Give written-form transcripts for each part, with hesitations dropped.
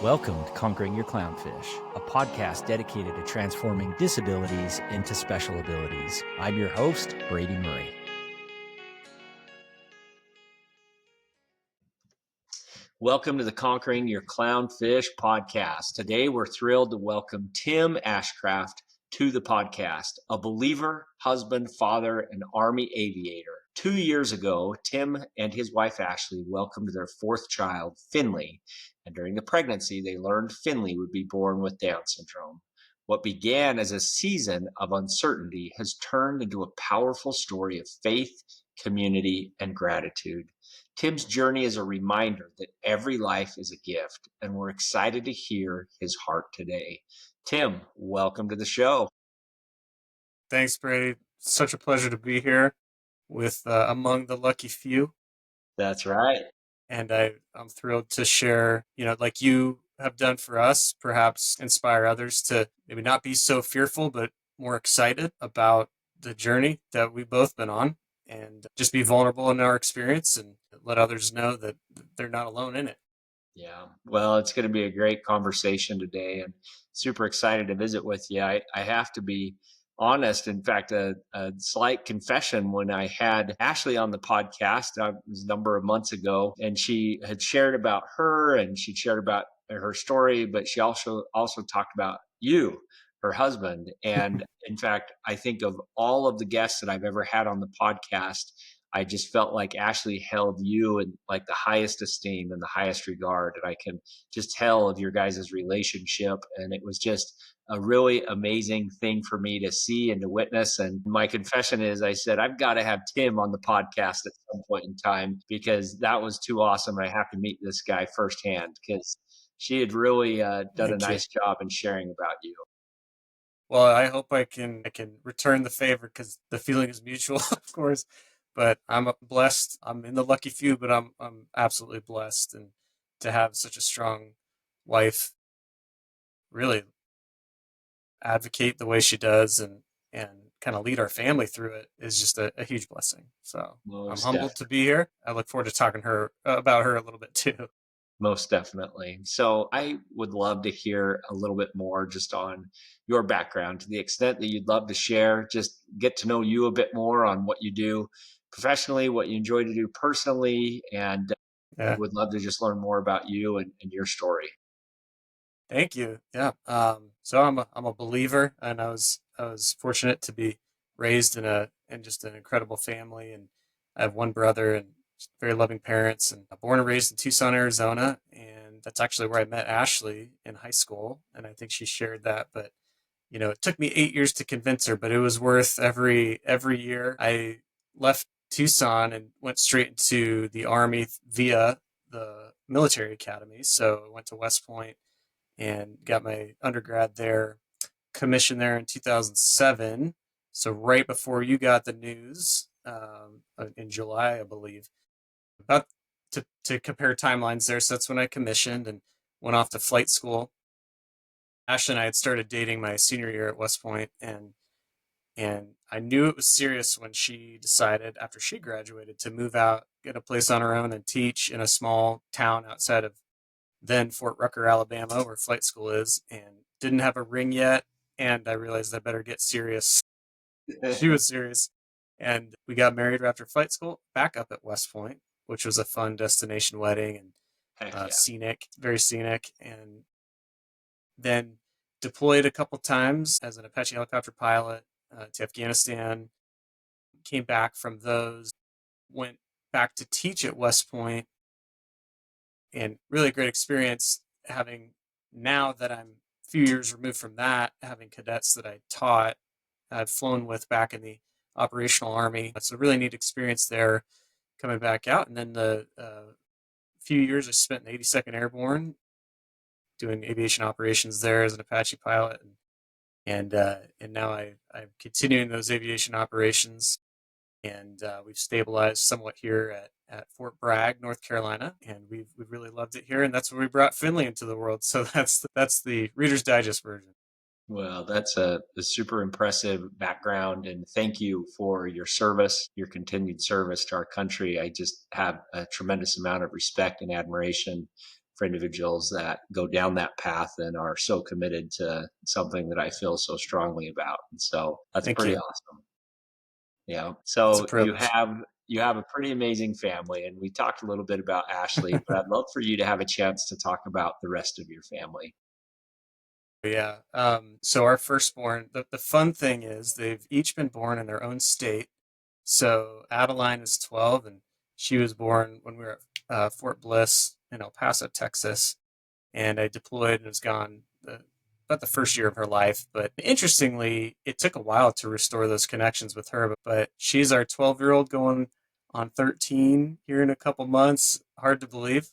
Welcome to Conquering Your Clownfish, a podcast dedicated to transforming disabilities into special abilities. I'm your host, Brady Murray. Welcome to the Conquering Your Clownfish podcast. Today, we're thrilled to welcome Tim Ashcraft to the podcast, a believer, husband, father, and Army aviator. 2 years ago, Tim and his wife, Ashley, welcomed their fourth child, Finley, and during the pregnancy, they learned Finley would be born with Down syndrome. What began as a season of uncertainty has turned into a powerful story of faith, community, and gratitude. Tim's journey is a reminder that every life is a gift, and we're excited to hear his heart today. Tim, welcome to the show. Thanks, Brady. Such a pleasure to be here with among the lucky few. That's right. And I'm thrilled to share, like you have done for us, perhaps inspire others to maybe not be so fearful, but more excited about the journey that we've both been on, and just be vulnerable in our experience and let others know that they're not alone in it. Yeah, well, it's going to be a great conversation today, and super excited to visit with you. I have to be honest. In fact, a slight confession: when I had Ashley on the podcast, it was a number of months ago, and she had shared about her, and she shared about her story, but she also talked about you, her husband. And in fact, I think of all of the guests that I've ever had on the podcast, I just felt like Ashley held you in like the highest esteem and the highest regard. And I can just tell of your guys' relationship. And it was just a really amazing thing for me to see and to witness. And my confession is, I said, I've got to have Tim on the podcast at some point in time, because that was too awesome. I have to meet this guy firsthand, because she had really done a nice job in sharing about you. Well, I hope I can return the favor, because the feeling is mutual, of course. But I'm blessed. I'm in the lucky few, but I'm absolutely blessed, and to have such a strong wife really advocate the way she does, and kind of lead our family through it is just a huge blessing. So I'm humbled to be here. I look forward to talking about her a little bit too. Most definitely. So I would love to hear a little bit more just on your background, to the extent that you'd love to share, just get to know you a bit more on what you do professionally, what you enjoy to do personally, and would love to just learn more about you and your story. Thank you. Yeah. So I'm a believer, and I was fortunate to be raised in just an incredible family, and I have one brother and very loving parents, and born and raised in Tucson, Arizona, and that's actually where I met Ashley in high school, and I think she shared that. But it took me 8 years to convince her, but it was worth every year. I left Tucson and went straight into the Army via the military academy. So I went to West Point and got my undergrad there, commissioned there in 2007. So right before you got the news, in July, I believe. About to compare timelines there. So that's when I commissioned and went off to flight school. Ashley and I had started dating my senior year at West Point, and I knew it was serious when she decided, after she graduated, to move out, get a place on her own, and teach in a small town outside of then Fort Rucker, Alabama, where flight school is, and didn't have a ring yet. And I realized I better get serious. She was serious. And we got married after flight school, back up at West Point, which was a fun destination wedding, and scenic, very scenic. And then deployed a couple times as an Apache helicopter pilot to Afghanistan. Came back from those, went back to teach at West Point, and really a great experience having, now that I'm a few years removed from that, having cadets that I taught, I've flown with back in the operational Army. It's a really neat experience there coming back out. And then the few years I spent in the 82nd Airborne doing aviation operations there as an Apache pilot. And now I'm continuing those aviation operations. And we've stabilized somewhat here at Fort Bragg, North Carolina, and we've really loved it here. And that's where we brought Finley into the world. So that's the Reader's Digest version. Well, that's a super impressive background, and thank you for your service, your continued service to our country. I just have a tremendous amount of respect and admiration for individuals that go down that path and are so committed to something that I feel so strongly about. And so that's Thank pretty you. awesome. Yeah. It's a So privilege. you have a pretty amazing family, and we talked a little bit about Ashley, but I'd love for you to have a chance to talk about the rest of your family. Yeah. So our firstborn, the fun thing is they've each been born in their own state. So Adeline is 12, and she was born when we were at Fort Bliss in El Paso, Texas. And I deployed and was gone about the first year of her life. But interestingly, it took a while to restore those connections with her. But she's our 12-year-old going on 13 here in a couple months. Hard to believe.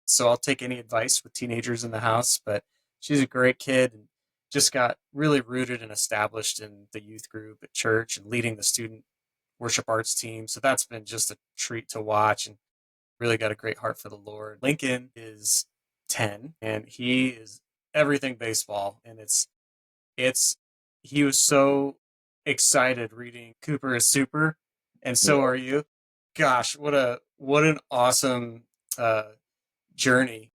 So I'll take any advice with teenagers in the house. But she's a great kid and just got really rooted and established in the youth group at church and leading the student worship arts team. So that's been just a treat to watch and really got a great heart for the Lord. Lincoln is 10 and he is everything baseball. And it's, he was so excited reading Cooper is Super. And so Yeah. are you. Gosh, what an awesome uh, journey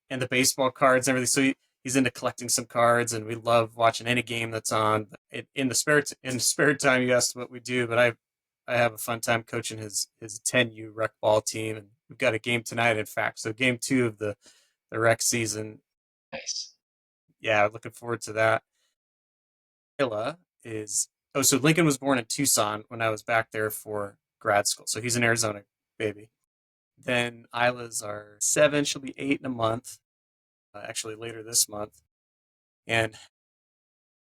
and the baseball cards and everything. So he's into collecting some cards, and we love watching any game that's on. In the spare time, you asked what we do, but I have a fun time coaching his 10U rec ball team, and we've got a game tonight. In fact, so game 2 of the rec season. Nice. Yeah, looking forward to that. Illa is so Lincoln was born in Tucson when I was back there for grad school, so he's an Arizona baby. Then Isla's are 7; she'll be 8 in a month, actually later this month, and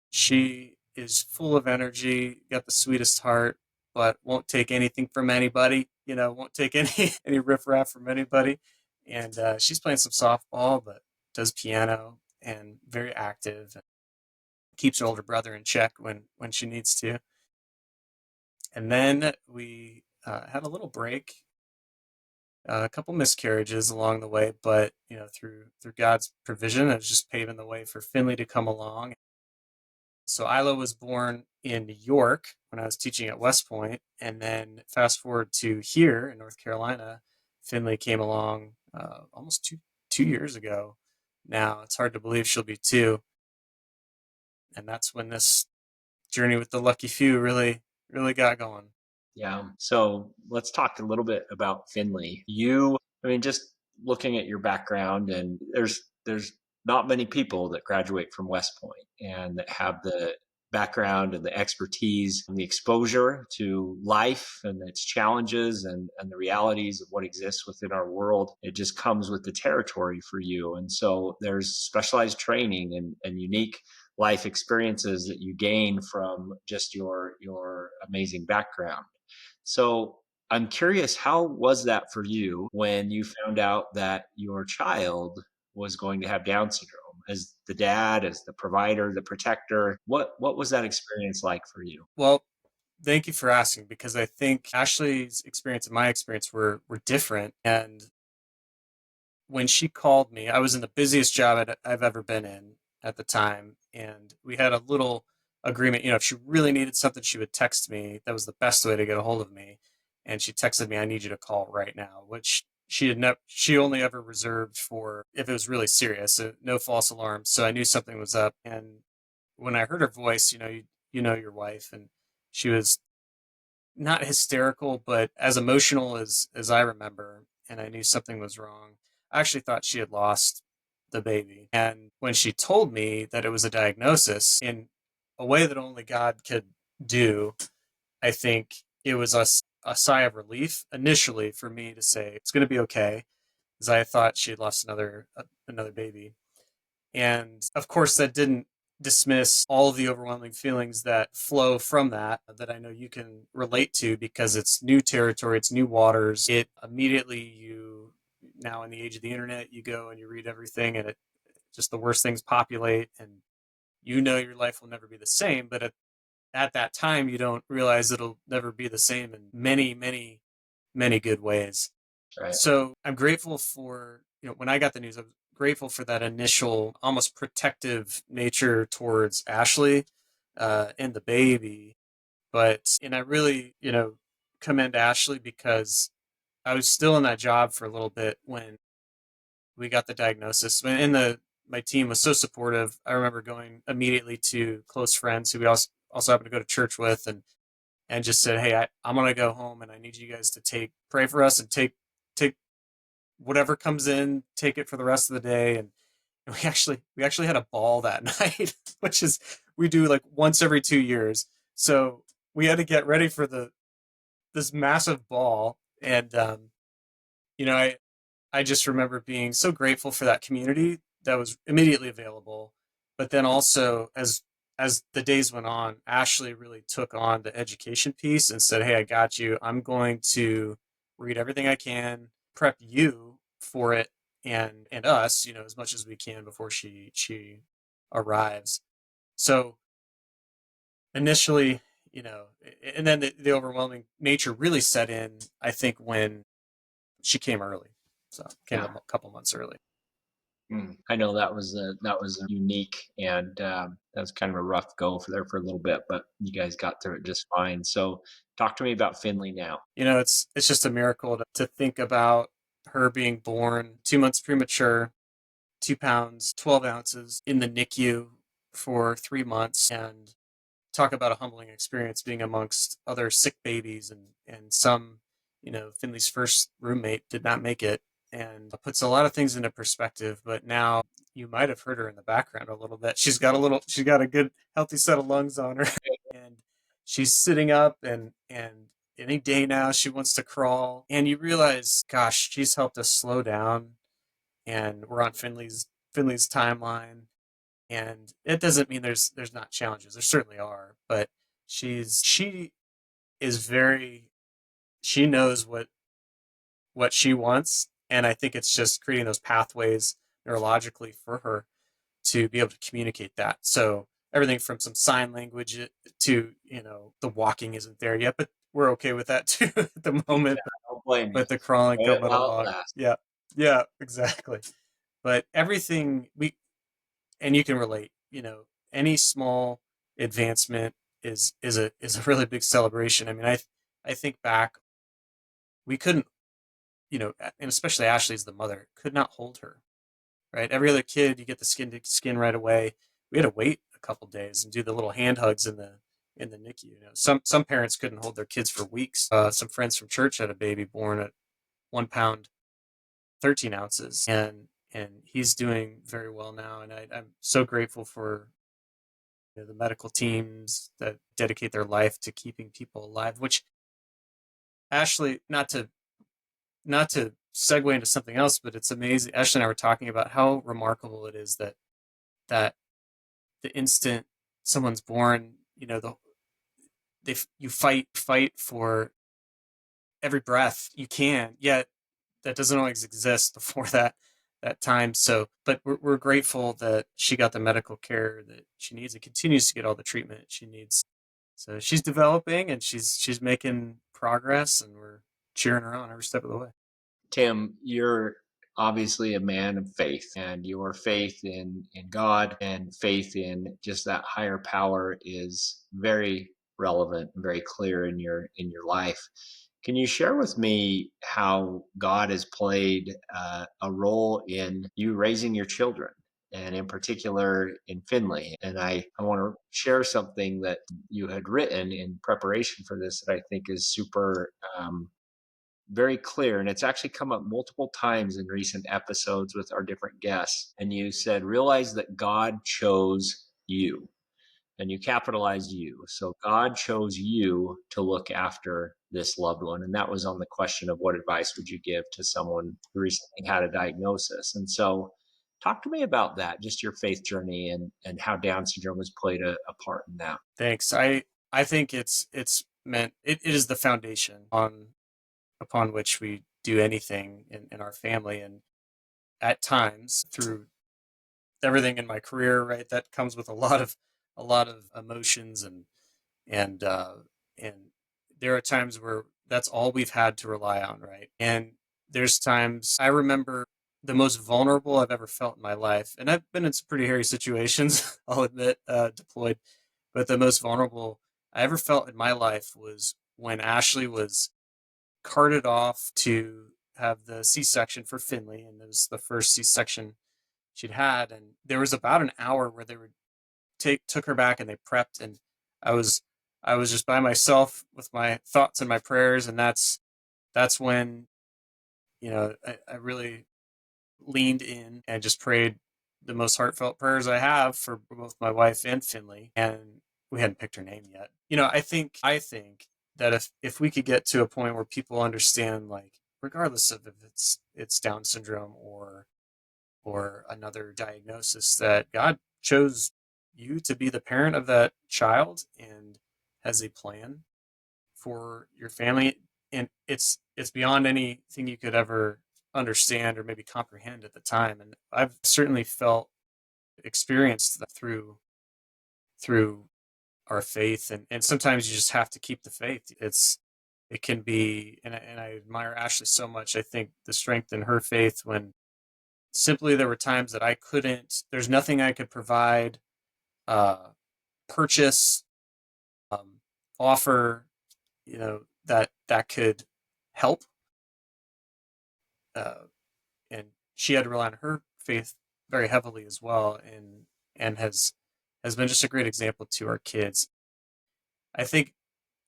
she is full of energy, got the sweetest heart, but won't take anything from anybody. Won't take any any riffraff from anybody. And she's playing some softball, but does piano and very active. And keeps her older brother in check when she needs to. And then we had a little break, a couple miscarriages along the way, but through God's provision, it was just paving the way for Finley to come along. So Isla was born in New York when I was teaching at West Point, and then fast forward to here in North Carolina, Finley came along almost two years ago. Now it's hard to believe she'll be 2, and that's when this journey with the lucky few really got going. Yeah. So let's talk a little bit about Finley. You, I mean, just looking at your background, and there's not many people that graduate from West Point and that have the background and the expertise and the exposure to life and its challenges and the realities of what exists within our world. It just comes with the territory for you. And so there's specialized training and unique life experiences that you gain from just your amazing background. So I'm curious, how was that for you when you found out that your child was going to have Down syndrome? As the dad, as the provider, the protector, what was that experience like for you? Well, thank you for asking because I think Ashley's experience and my experience were different. And when she called me, I was in the busiest job I've ever been in at the time, and we had a little agreement. If she really needed something, she would text me. That was the best way to get a hold of me. And she texted me, "I need you to call right now," which she had never. She only ever reserved for if it was really serious. So no false alarms. So I knew something was up. And when I heard her voice, you know your wife, and she was not hysterical, but as emotional as I remember, and I knew something was wrong. I actually thought she had lost the baby. And when she told me that it was a diagnosis in a way that only God could do, I think it was a sigh of relief initially for me to say it's going to be okay, because I thought she had lost another baby. And of course, that didn't dismiss all of the overwhelming feelings that flow from that I know you can relate to because it's new territory, it's new waters. It immediately, now in the age of the internet, you go and you read everything, and it just the worst things populate, and your life will never be the same. But at that time, you don't realize it'll never be the same in many, many, many good ways. Right. So I'm grateful for, when I got the news, I was grateful for that initial almost protective nature towards Ashley and the baby. And I really, commend Ashley because I was still in that job for a little bit when we got the diagnosis, and the my team was so supportive. I remember going immediately to close friends who we also happened to go to church with, and just said, "Hey, I'm gonna go home, and I need you guys to pray for us, and take whatever comes in, take it for the rest of the day." And we actually had a ball that night, which is we do like once every 2 years. So we had to get ready for the this massive ball, and you know, I just remember being so grateful for that community that was immediately available. But then also, as the days went on, Ashley really took on the education piece and said, "Hey, I got you. I'm going to read everything I can, prep you for it, and us, as much as we can before she arrives." So initially, and then the overwhelming nature really set in, I think, when she came early. So came Yeah. a couple months early. I know that was a unique, and that was kind of a rough go for there for a little bit, but you guys got through it just fine. So, talk to me about Finley now. It's just a miracle to think about her being born 2 months premature, 2 pounds, 12 ounces in the NICU for 3 months, and talk about a humbling experience being amongst other sick babies, and some, Finley's first roommate did not make it, and it puts a lot of things into perspective. But now you might have heard her in the background a little bit. She's got a good healthy set of lungs on her, and she's sitting up, and any day now she wants to crawl, and you realize, gosh, she's helped us slow down, and we're on Finley's timeline. And it doesn't mean there's not challenges. There certainly are, but she is very she knows what she wants, and I think it's just creating those pathways neurologically for her to be able to communicate that. So everything from some sign language to, the walking isn't there yet, but we're okay with that too at the Yeah, moment. don't blame you. But the crawling Let it coming along, outlast. yeah, yeah, exactly. But everything we and you can relate, any small advancement is a really big celebration. I mean, I think back, we couldn't, and especially Ashley's the mother, could not hold her, right? Every other kid, you get the skin to skin right away. We had to wait a couple days and do the little hand hugs in the NICU. Some parents couldn't hold their kids for weeks. Some friends from church had a baby born at 1 pound 13 ounces, and he's doing very well now. And I'm so grateful for, the medical teams that dedicate their life to keeping people alive. Which Ashley, not to segue into something else, but it's amazing. Ashley and I were talking about how remarkable it is that the instant someone's born, you fight for every breath you can. Yet that doesn't always exist before that time. So, but we're grateful that she got the medical care that she needs and continues to get all the treatment she needs. So she's developing, and she's making progress, and we're cheering her on every step of the way. Tim, you're obviously a man of faith, and your faith in God and faith in just that higher power is very relevant and very clear in your life. Can you share with me how God has played a role in you raising your children, and in particular in Finley? And I want to share something that you had written in preparation for this that I think is super very clear, and it's actually come up multiple times in recent episodes with our different guests. And you said, realize that God chose you, and you capitalized you. So God chose you to look after this loved one. And that was on the question of what advice would you give to someone who recently had a diagnosis. And so talk to me about that, just your faith journey, and how Down syndrome has played a part in that. Thanks. I think it's meant it is the foundation upon which we do anything in our family. And at times, through everything in my career, right, that comes with a lot of emotions, and and there are times where that's all we've had to rely on, right? And there's times I remember the most vulnerable I've ever felt in my life, and I've been in some pretty hairy situations, I'll admit, deployed, but the most vulnerable I ever felt in my life was when Ashley was carted off to have the C-section for Finley, and it was the first C-section she'd had. And there was about an hour where they would took her back and they prepped, and I was I was just by myself with my thoughts and my prayers, and that's when I really leaned in and just prayed the most heartfelt prayers I have for both my wife and Finley. And we hadn't picked her name yet. I think that if we could get to a point where people understand, like, regardless of if it's Down syndrome or another diagnosis, that God chose you to be the parent of that child and has a plan for your family, and it's beyond anything you could ever understand or maybe comprehend at the time. And I've certainly felt experienced that through our faith, and sometimes you just have to keep the faith. It can be, and I admire Ashley so much. I think the strength in her faith when simply there were times that there's nothing I could provide, uh purchase, um offer, that could help, uh and she had to rely on her faith very heavily as well, and has been just a great example to our kids. I think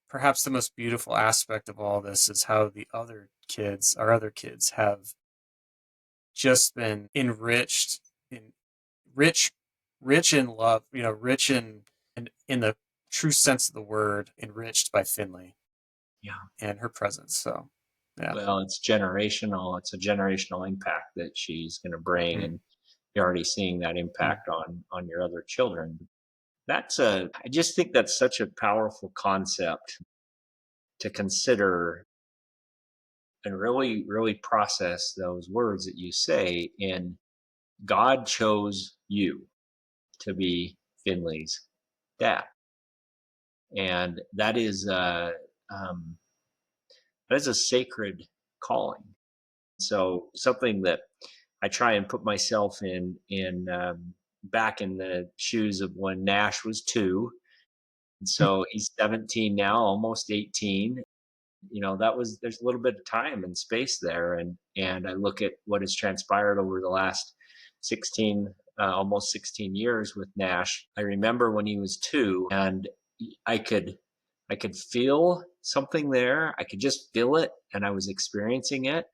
perhaps the most beautiful aspect of all this is how our other kids, have just been enriched in rich rich in love, rich in the true sense of the word, enriched by Finley Yeah. and her presence. So yeah. Well, it's generational. It's a generational impact that she's going to bring, Mm, and you're already seeing that mm, impact on your other children. I just think that's such a powerful concept to consider and really, really process those words that you say. And God chose you to be Finley's dad, and um, that is a sacred calling. So something that I try and put myself in back in the shoes of when Nash was 2. And so he's 17 now, almost 18. There's a little bit of time and space there, and I look at what has transpired over the last 16, almost 16 years with Nash. I remember when he was 2, and I could I could feel something there. I could just feel it, and I was experiencing it.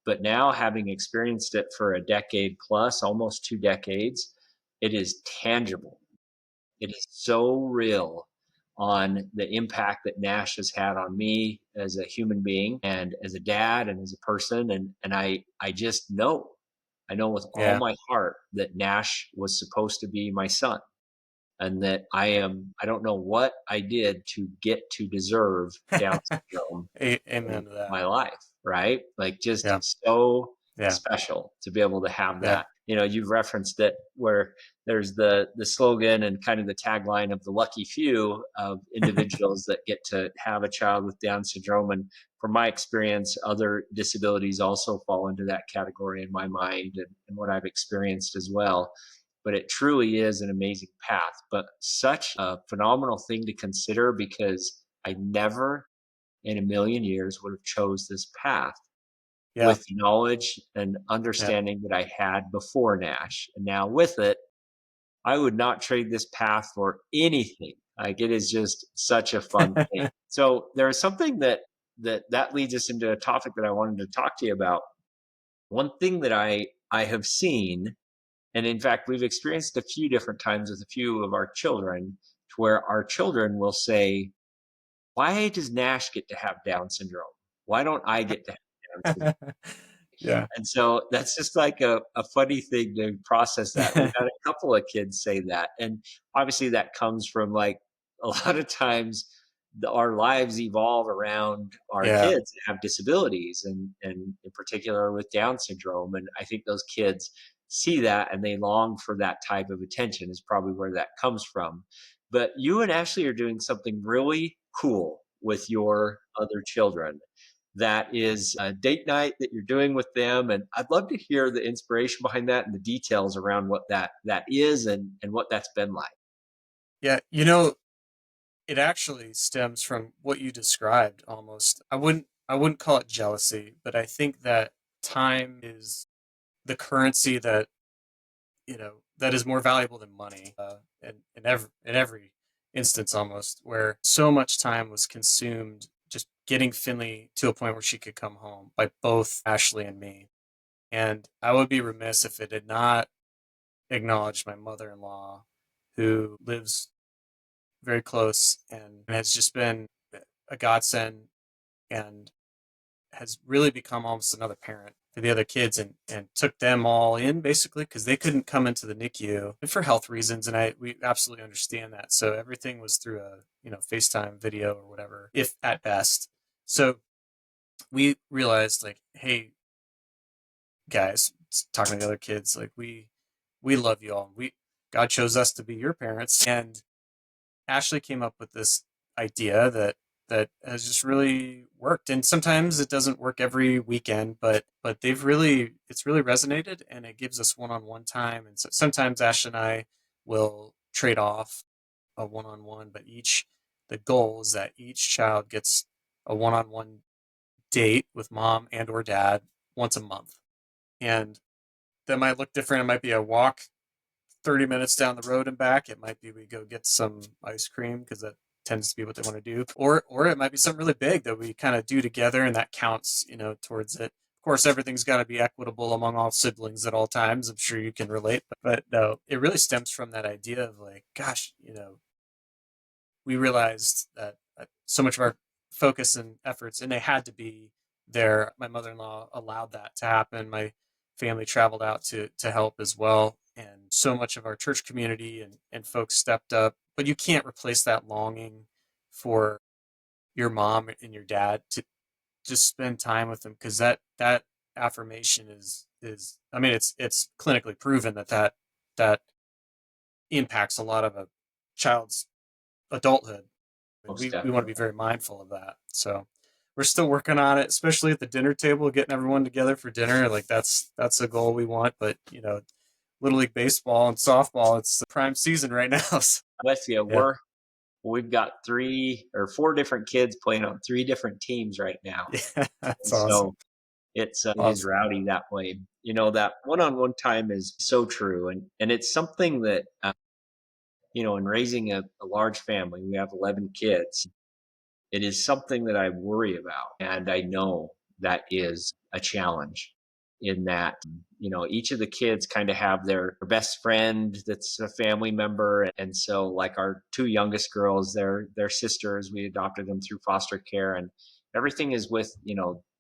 But now, having experienced it for a decade plus, almost 2 decades, it is tangible. It is so real on the impact that Nash has had on me as a human being and as a dad and as a person. And I just know, I know with all yeah. my heart that Nash was supposed to be my son, and that I don't know what I did to get to deserve Down syndrome in Amen to that. my life, right? Like, just Yeah. so Yeah. special to be able to have Yeah. that. You've referenced it where there's the slogan and kind of the tagline of the lucky few of individuals that get to have a child with Down syndrome. And from my experience, other disabilities also fall into that category in my mind, and what I've experienced as well. But it truly is an amazing path, but such a phenomenal thing to consider, because I never in a million years would have chose this path Yeah. with the knowledge and Yeah. understanding that I had before Nash. And now with it, I would not trade this path for anything. Like, it is just such a fun thing. So there is something that leads us into a topic that I wanted to talk to you about. One thing that I have seen, and in fact we've experienced a few different times with a few of our children, to where our children will say, "Why does Nash get to have Down syndrome? Why don't I get to have Down syndrome?" Yeah. And so that's just like a funny thing to process that. We've had a couple of kids say that. And obviously that comes from, like, a lot of times our lives evolve around our Yeah. kids that have disabilities, and in particular with Down syndrome. And I think those kids see that and they long for that type of attention, is probably where that comes from. But you and Ashley are doing something really cool with your other children. That is a date night that you're doing with them, and I'd love to hear the inspiration behind that and the details around what that is, and what that's been like. Yeah. It actually stems from what you described almost. I wouldn't I wouldn't call it jealousy, but I think that time is the currency that, that is more valuable than money, in every instance almost, where so much time was consumed just getting Finley to a point where she could come home by both Ashley and me. And I would be remiss if it had not acknowledged my mother-in-law, who lives very close and has just been a godsend, and has really become almost another parent for the other kids, and took them all in basically because they couldn't come into the NICU and for health reasons. And we absolutely understand that. So everything was through a, FaceTime video or whatever, if at best. So we realized, like, hey guys, talking to the other kids, like, we love you all. God chose us to be your parents. And Ashley came up with this idea that has just really worked. And sometimes it doesn't work every weekend, but it's really resonated, and it gives us one-on-one time. And so sometimes Ash and I will trade off a one-on-one, but the goal is that each child gets a one-on-one date with mom and or dad once a month. And that might look different. It might be a walk 30 minutes down the road and back. It might be we go get some ice cream because that tends to be what they want to do. Or it might be something really big that we kind of do together, and that counts, towards it. Of course, everything's got to be equitable among all siblings at all times. I'm sure you can relate, but no, it really stems from that idea of, like, gosh, we realized that so much of our focus and efforts, and they had to be there. My mother-in-law allowed that to happen. My family traveled out to help as well. And so much of our church community and folks stepped up. But you can't replace that longing for your mom and your dad to just spend time with them, because that affirmation is, I mean, it's clinically proven that impacts a lot of a child's adulthood. And Most we want to definitely. be very mindful of that. So we're still working on it, especially at the dinner table, getting everyone together for dinner. Like, that's a goal we want. But Little League baseball and softball, it's the prime season right now. So, With you, yeah, we've got 3 or 4 different kids playing on 3 different teams right now, yeah, that's and awesome. so it is Awesome. rowdy that way. That one-on-one time is so true, and it's something that in raising a large family, we have 11 kids. It is something that I worry about, and I know that is a challenge in that, each of the kids kind of have their best friend that's a family member. And so, like, our 2 youngest girls, they're sisters. We adopted them through foster care, and everything is with,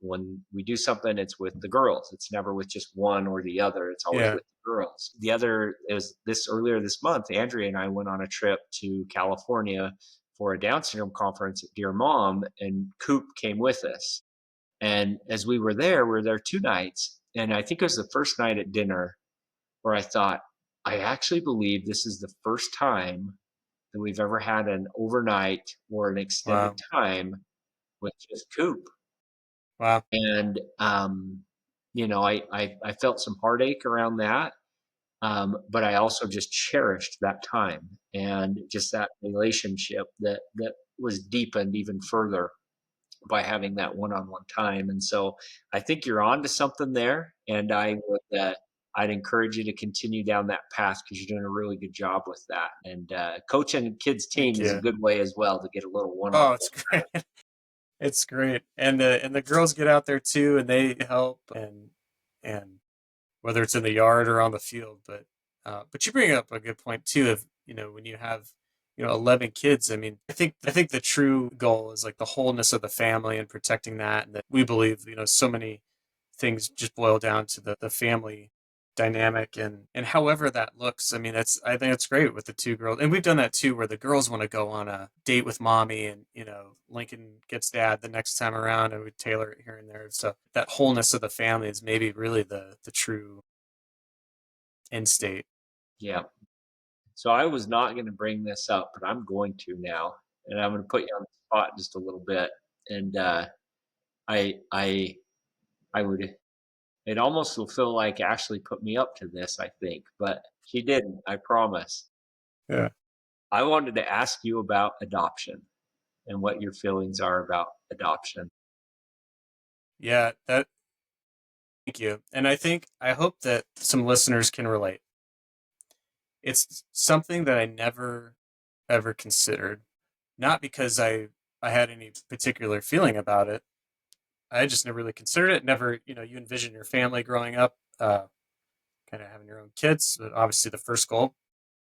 when we do something, it's with the girls. It's never with just one or the other. It's always Yeah. with the girls. The other is this earlier this month, Andrea and I went on a trip to California for a Down syndrome conference at Dear Mom, and Coop came with us. And as we were there 2 nights. And I think it was the first night at dinner where I thought, I actually believe this is the first time that we've ever had an overnight or an extended Wow. time with just Coop. Wow. And, I felt some heartache around that. But I also just cherished that time and just that relationship that was deepened even further by having that one-on-one time. And so I think you're on to something there, and I'd encourage you to continue down that path because you're doing a really good job with that. And coaching kids Thank team is a you. good way as well to get a little one-on-one Oh, it's great. It's great. And the girls get out there too, and they help, and whether it's in the yard or on the field. But you bring up a good point too of, when you have, 11 kids. I mean, I think the true goal is, like, the wholeness of the family and protecting that. And that we believe, so many things just boil down to the family dynamic, and however that looks. I mean, I think it's great with the 2 girls. And we've done that too, where the girls want to go on a date with mommy, and Lincoln gets dad the next time around, and we tailor it here and there. So that wholeness of the family is maybe really the true end state. Yeah. So I was not going to bring this up, but I'm going to now, and I'm going to put you on the spot just a little bit. And I I I would it almost will feel like Ashley put me up to this, I think, but she didn't, I promise. Yeah. I wanted to ask you about adoption and what your feelings are about adoption. Yeah, that thank you. And I hope that some listeners can relate. It's something that I never ever considered, not because I had any particular feeling about it. I just never really considered it. Never, you envision your family growing up, kind of having your own kids. But obviously, the first goal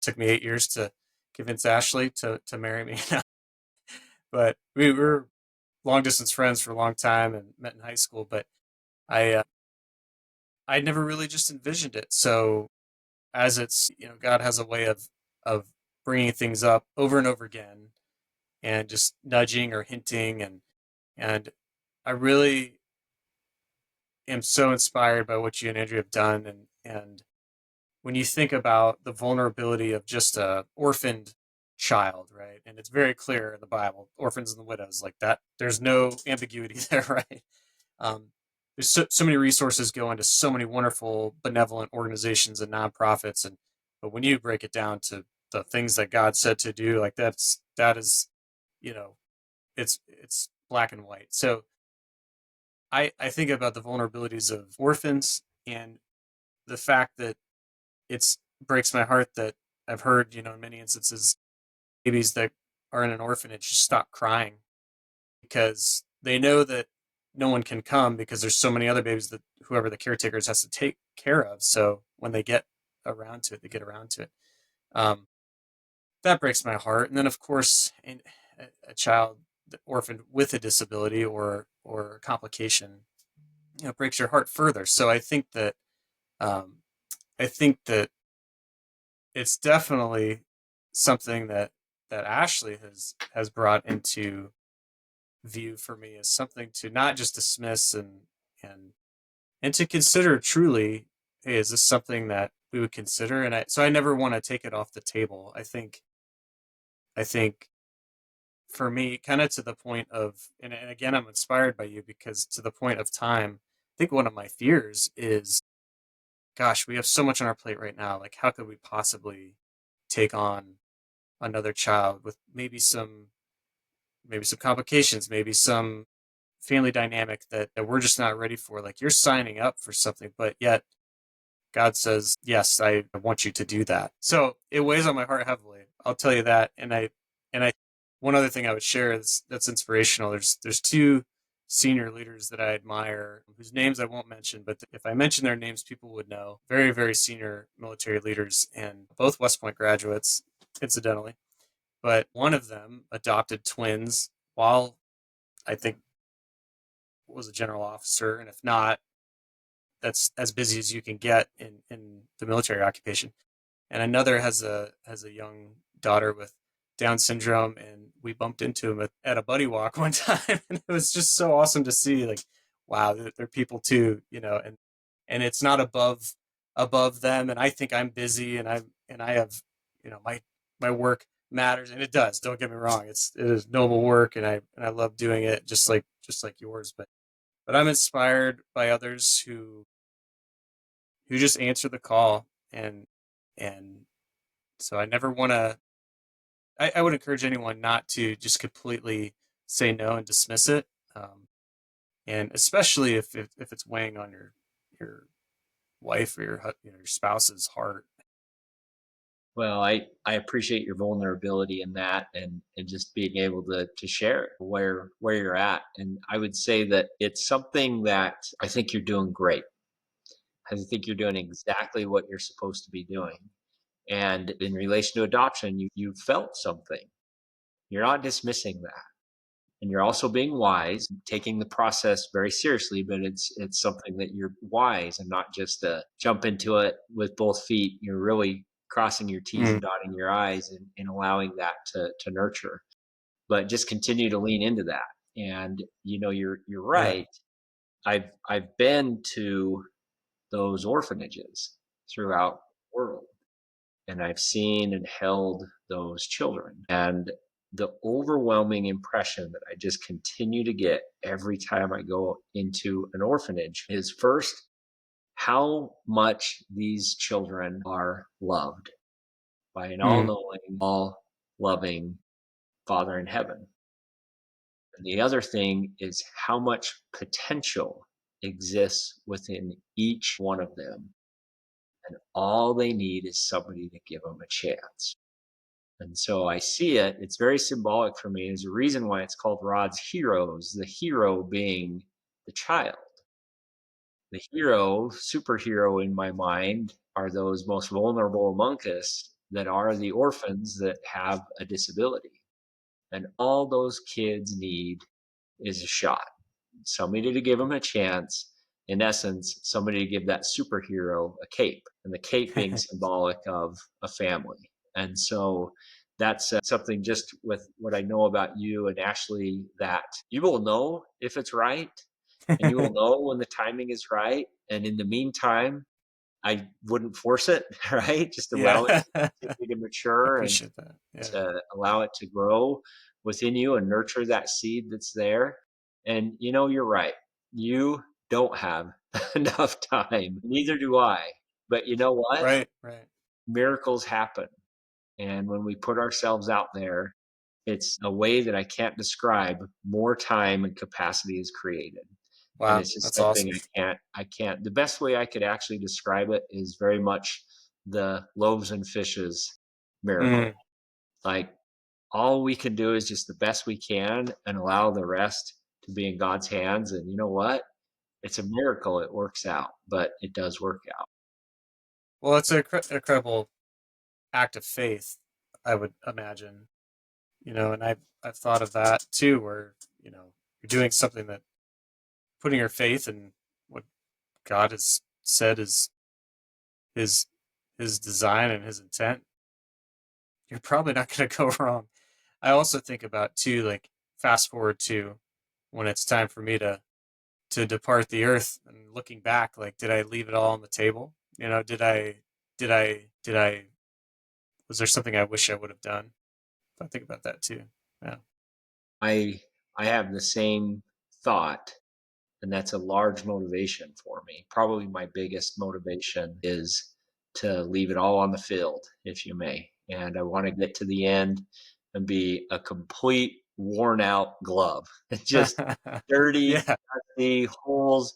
took me 8 years to convince Ashley to marry me. But we were long distance friends for a long time and met in high school. But I I never really just envisioned it. So as it's, God has a way of bringing things up over and over again and just nudging or hinting, and I really am so inspired by what you and Andrew have done, and when you think about the vulnerability of just a orphaned child, right? And it's very clear in the Bible, orphans and the widows, like that. There's no ambiguity there, right? Um, there's so many resources go into so many wonderful benevolent organizations and nonprofits, and but when you break it down to the things that God said to do, like that is, you know, it's black and white. So I think about the vulnerabilities of orphans and the fact that it's breaks my heart that I've heard, in many instances, babies that are in an orphanage just stop crying because they know that no one can come because there's so many other babies that whoever the caretakers has to take care of. So when they get around to it, they get around to it. Um, that breaks my heart. And then, of course, a child orphaned with a disability or a complication, breaks your heart further. So um, I think that it's definitely something that Ashley has brought into view for me as something to not just dismiss and and to consider truly, hey, is this something that we would consider? And I never want to take it off the table. I think for me, kind of to the point of, and again, I'm inspired by you because to the point of time, I think one of my fears is, gosh, we have so much on our plate right now. Like, how could we possibly take on another child with maybe some complications, maybe some family dynamic that we're just not ready for. Like you're signing up for something, but yet God says, yes, I want you to do that. So it weighs on my heart heavily. I'll tell you that. And I, one other thing I would share that's inspirational. There's two senior leaders that I admire whose names I won't mention, but if I mention their names, people would know. Very, very senior military leaders and both West Point graduates, incidentally. But one of them adopted twins while I think was a general officer, and if not, that's as busy as you can get in the military occupation. And another has a young daughter with Down syndrome, and we bumped into him at a buddy walk one time, and it was just so awesome to see. Like, wow, they're people too, and it's not above them. And I think I'm busy, and I have, my work matters, and it does. Don't get me wrong; it is noble work, and I love doing it, just like yours. But I'm inspired by others who just answer the call, and so I never want to. I would encourage anyone not to just completely say no and dismiss it, and especially if it's weighing on your wife or your spouse's heart. Well, I appreciate your vulnerability in that, and just being able to share where you're at. And I would say that it's something that I think you're doing great. I think you're doing exactly what you're supposed to be doing. And in relation to adoption, you felt something. You're not dismissing that. And you're also being wise, taking the process very seriously, but it's something that you're wise and not just jump into it with both feet. You're really crossing your T's Mm, and dotting your I's, and allowing that to nurture. But just continue to lean into that. And you're yeah. right. I've been to those orphanages throughout the world, and I've seen and held those children. And the overwhelming impression that I just continue to get every time I go into an orphanage is, first, how much these children are loved by an all Mm, knowing, all loving Father in heaven. And the other thing is how much potential exists within each one of them. And all they need is somebody to give them a chance. And so I see it, it's very symbolic for me. There's a reason why it's called Rod's Heroes, the hero being the child. The hero, superhero in my mind, are those most vulnerable among us that are the orphans that have a disability. And all those kids need is a shot, somebody to give them a chance. In essence, somebody to give that superhero a cape, and the cape being symbolic of a family. And so that's something just with what I know about you and Ashley, that you will know if it's right, and you will know when the timing is right. And in the meantime, I wouldn't force it, right? Just allow it Yeah. to continue to I mature and appreciate that. Yeah. to allow it to grow within you and nurture that seed that's there. And you're right. You don't have enough time. Neither do I. But you know what? Right. Right. Miracles happen. And when we put ourselves out there, it's a way that I can't describe. More time and capacity is created. And Wow. it's just That's something awesome. I can't. The best way I could actually describe it is very much the loaves and fishes miracle. Mm, Like, all we can do is just the best we can and allow the rest to be in God's hands. And you know what? It's a miracle it works out, but it does work out. well, it's an incredible act of faith, I would imagine. And I've thought of that too, where you're doing something that putting your faith in what God has said is his his design and his intent. You're probably not going to go wrong. I also think about too, like fast forward to when it's time for me to depart the earth and looking back, like did I leave it all on the table? Did I was there something I wish I would have done? I think about that too. Yeah. I I have the same thought, and that's a large motivation for me. Probably my biggest motivation is to leave it all on the field, if you may. And I want to get to the end and be a complete worn out glove. Just dirty, Yeah. dusty, holes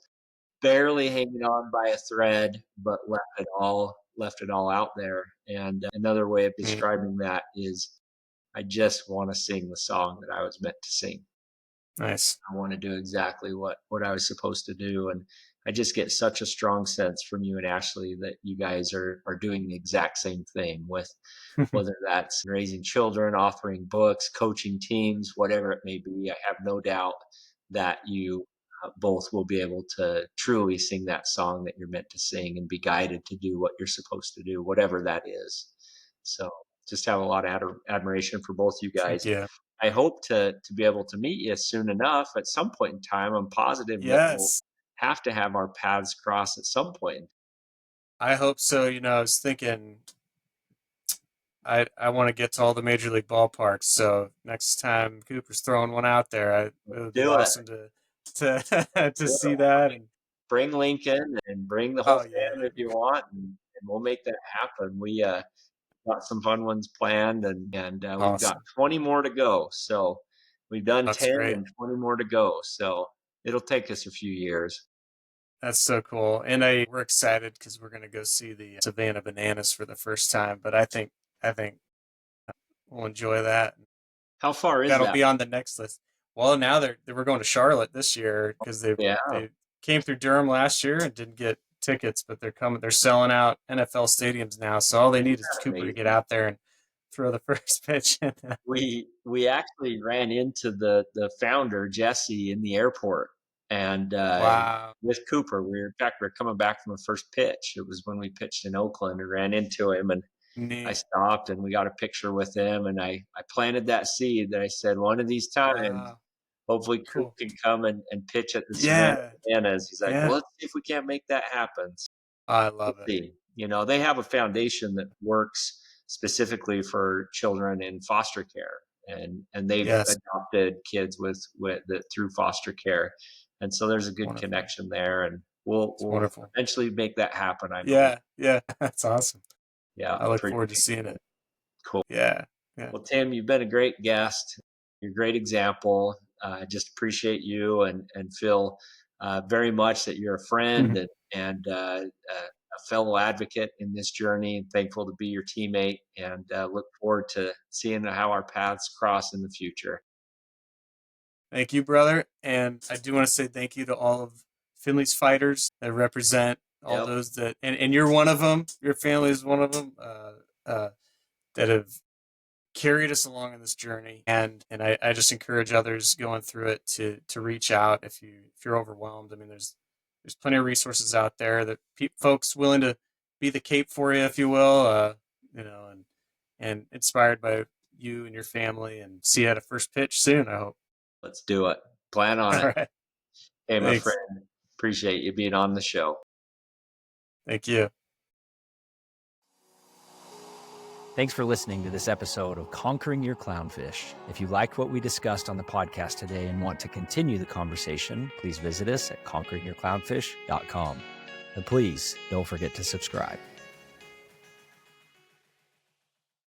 barely hanging on by a thread, but left it all out there. And another way of Mm, describing that is I just want to sing the song that I was meant to sing. nice. I want to do exactly what I was supposed to do. And I just get such a strong sense from you and Ashley that you guys are doing the exact same thing, with whether that's raising children, authoring books, coaching teams, whatever it may be. I have no doubt that you both will be able to truly sing that song that you're meant to sing and be guided to do what you're supposed to do, whatever that is. So just have a lot of admiration for both you Thank guys. you. I hope to be able to meet you soon enough at some point in time. I'm positive that we'll Yes. have to have our paths cross at some point. I hope so. I was thinking I want to get to all the major league ballparks. So next time Cooper's throwing one out there, it would be Do it. awesome to to Do see it. that. And Bring Lincoln and bring the whole oh yeah, family if you want, and we'll make that happen. We got some fun ones planned, and we've got awesome. 20 more to go. So we've done That's 10 great. and 20 more to go. So it'll take us a few years. That's so cool. And we're excited because we're gonna go see the Savannah Bananas for the first time. But I think we'll enjoy that. How far is That'll that? be on the next list. Well, now we're going to Charlotte this year because Yeah, they came through Durham last year and didn't get tickets, but they're coming. They're selling out NFL stadiums now, so all they isn't need is that Cooper to get amazing? out there and throw the first pitch. We actually ran into the founder Jesse in the airport, and Wow, with Cooper, in fact we are coming back from the first pitch. It was when we pitched in Oakland and ran into him, and I neat. stopped and we got a picture with him, and I planted that seed that I said one of these times Wow, hopefully Coop cool. can come and pitch at the Savannah Yeah, Bananas. He's like, well, yeah. let's see if we can't make that happen. I We'll love it. see. They have a foundation that works specifically for children in foster care, and they've Yes, adopted kids with that through foster care, and so there's a good wonderful. connection there, and we'll It's we'll wonderful. eventually make that happen, I believe. Yeah, yeah. That's awesome. Yeah, I look pretty forward to seeing cool. it. Cool. Yeah, yeah. Well, Tim, you've been a great guest. You're a great example. I just appreciate you and feel very much that you're a friend and a fellow advocate in this journey, and thankful to be your teammate, and look forward to seeing how our paths cross in the future. Thank you, brother. And I do want to say thank you to all of Finley's fighters that represent all Yep. those and you're one of them. Your family is one of them that have carried us along in this journey. And I just encourage others going through it to reach out if you're overwhelmed. I mean, there's plenty of resources out there that folks willing to be the cape for you, if you will, and inspired by you and your family, and see you at a first pitch soon, I hope. Let's do it. Plan on All it. right. Hey, my Thanks. friend, appreciate you being on the show. Thank you. Thanks for listening to this episode of Conquering Your Clownfish. If you liked what we discussed on the podcast today and want to continue the conversation, please visit us at conqueringyourclownfish.com. And please don't forget to subscribe.